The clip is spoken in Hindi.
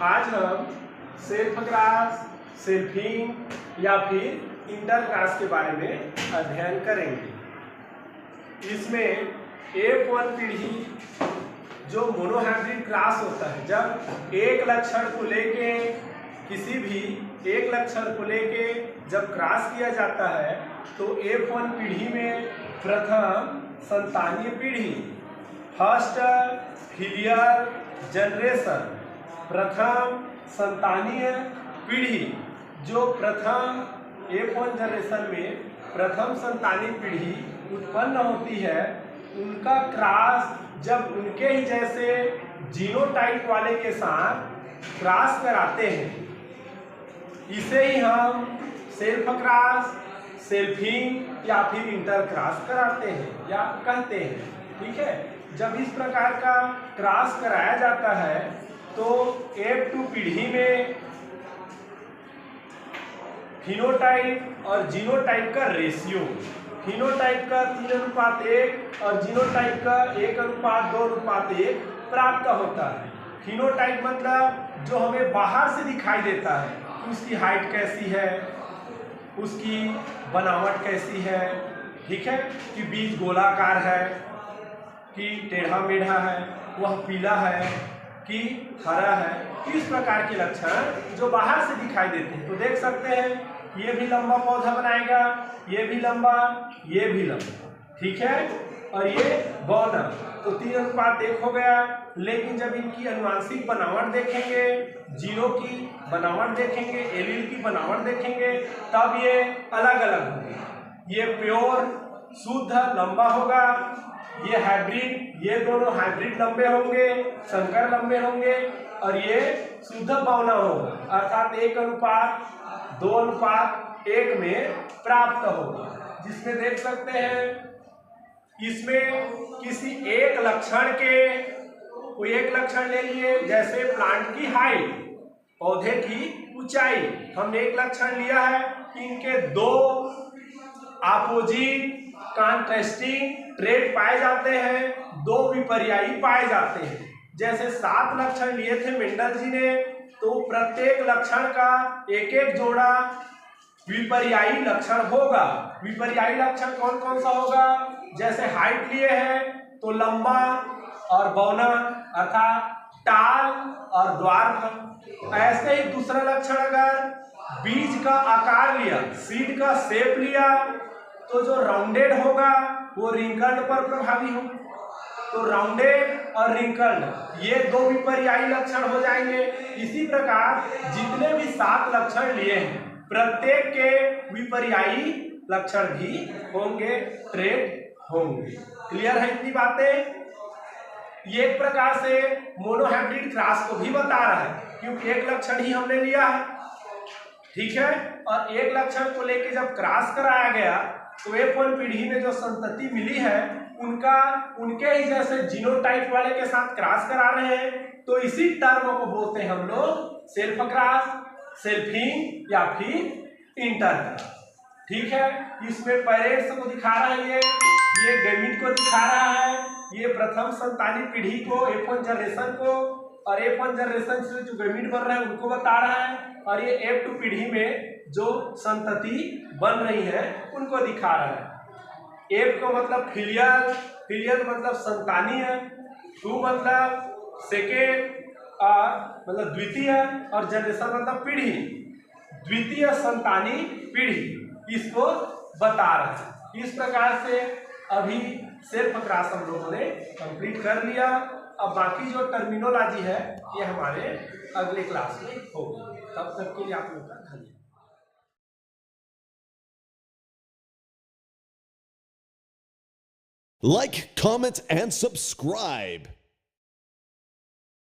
आज हम सेल्फ क्रॉस, सेल्फिंग या फिर इंटर क्रॉस के बारे में अध्ययन करेंगे। इसमें F1 पीढ़ी जो मोनोहाइब्रिड क्रॉस होता है, जब एक लक्षण को लेके किसी भी एक लक्षण को लेके जब क्रॉस किया जाता है तो F1 पीढ़ी में प्रथम संतानीय पीढ़ी, फर्स्ट फिलियल जनरेशन, प्रथम संतानीय पीढ़ी, जो प्रथम F1 जनरेशन में प्रथम संतानीय पीढ़ी उत्पन्न होती है, उनका क्रॉस जब उनके ही जैसे जीनोटाइप वाले के साथ क्रॉस कराते हैं, इसे ही हम सेल्फ क्रॉस, सेल्फिंग या फिर इंटर क्रॉस कराते हैं या कहते हैं। ठीक है, जब इस प्रकार का क्रॉस कराया जाता है तो F2 पीढ़ी में फिनोटाइप और जीनोटाइप का रेशियो, फिनोटाइप का 3:1 और जीनोटाइप का 1:2:1 प्राप्त होता है। फिनोटाइप मतलब जो हमें बाहर से दिखाई देता है कि उसकी हाइट कैसी है, उसकी बनावट कैसी है, ठीक है, कि बीज गोलाकार है कि टेढ़ा मेढ़ा है, वह पीला है कि हरा है, इस प्रकार के लक्षण जो बाहर से दिखाई देते हैं। तो देख सकते हैं ये भी लंबा पौधा बनाएगा, ये भी लंबा, ये भी लंबा, ठीक है, और ये बौना, तो 3:1 हो गया। लेकिन जब इनकी अनुवांशिक बनावट देखेंगे, जीनों की बनावट देखेंगे, एलील की बनावट देखेंगे, तब ये अलग अलग होंगे। ये प्योर शुद्ध लंबा होगा, ये हाइब्रिड, ये दोनों हाइब्रिड लंबे होंगे, संकर लंबे होंगे, और ये शुद्ध बौना होगा, अर्थात 1:2:1 में प्राप्त होगा। जिसमें देख सकते हैं इसमें किसी एक लक्षण के, कोई एक लक्षण ले लिए, जैसे प्लांट की हाइट, पौधे की ऊंचाई, हमने एक लक्षण लिया है कि इनके दो अपोजिट कॉन्ट्रास्टिंग ट्रेट पाए जाते हैं, दो विपर्यायी पाए जाते हैं। जैसे 7 लक्षण लिए थे मेंडल जी ने, तो प्रत्येक लक्षण का एक एक जोड़ा विपर्यायी लक्षण होगा। विपर्यायी लक्षण कौन कौन सा होगा? जैसे हाइट लिए हैं तो लंबा और बौना, अर्थात टाल और द्वार्फ। ऐसे ही दूसरा लक्षण अगर बीज का आकार लिया, सीड का शेप लिया, तो जो राउंडेड होगा वो रिंकल्ड पर प्रभावी होगा। तो राउंडेड और रिंकल्ड ये दो विपर्यायी लक्षण हो जाएंगे। इसी प्रकार जितने भी 7 लक्षण लिए हैं, प्रत्येक के विपर्यायी लक्षण भी होंगे, ट्रेट होंगे। क्लियर है इतनी बातें? ये एक प्रकार से मोनोहाइब्रिड क्रॉस को भी बता रहा है, क्योंकि एक लक्षण ही हमने लिया है, ठीक है, और एक लक्षण को लेके जब क्रॉस कराया गया तो F1 पीढ़ी में जो संतति मिली है उनका उनके ही जैसे जीनोटाइप वाले के साथ क्रॉस करा रहे हैं, तो इसी टर्म को बोलते हैं हम लोग सेल्फ क्रॉस, सेल्फिंग या फिर इंटर क्रॉस। ठीक है, इसमें पेरेंट्स को दिखा रहा है, ये गैमीट को दिखा रहा है, ये प्रथम संतानीय पीढ़ी को, F1 जनरेशन को, और F1 जनरेशन से जो गैमीट बन रहे हैं उनको बता रहा है, और ये F2 पीढ़ी में जो संतति बन रही है उनको दिखा रहा है। F का मतलब फिलियल, फिलियल मतलब संतानीय, 2 मतलब सेकेंड, मतलब द्वितीय, और जनरेशन मतलब पीढ़ी, द्वितीय संतानीय पीढ़ी, इसको बता रहा है। इस प्रकार से अभी सेल्फ क्रॉस हम लोगों ने कंप्लीट कर लिया। अब बाकी जो टर्मिनोलॉजी है ये हमारे अगले क्लास में होगी। तब तक के लिए आप लोगों का धन्यवाद। Like, comment, and subscribe.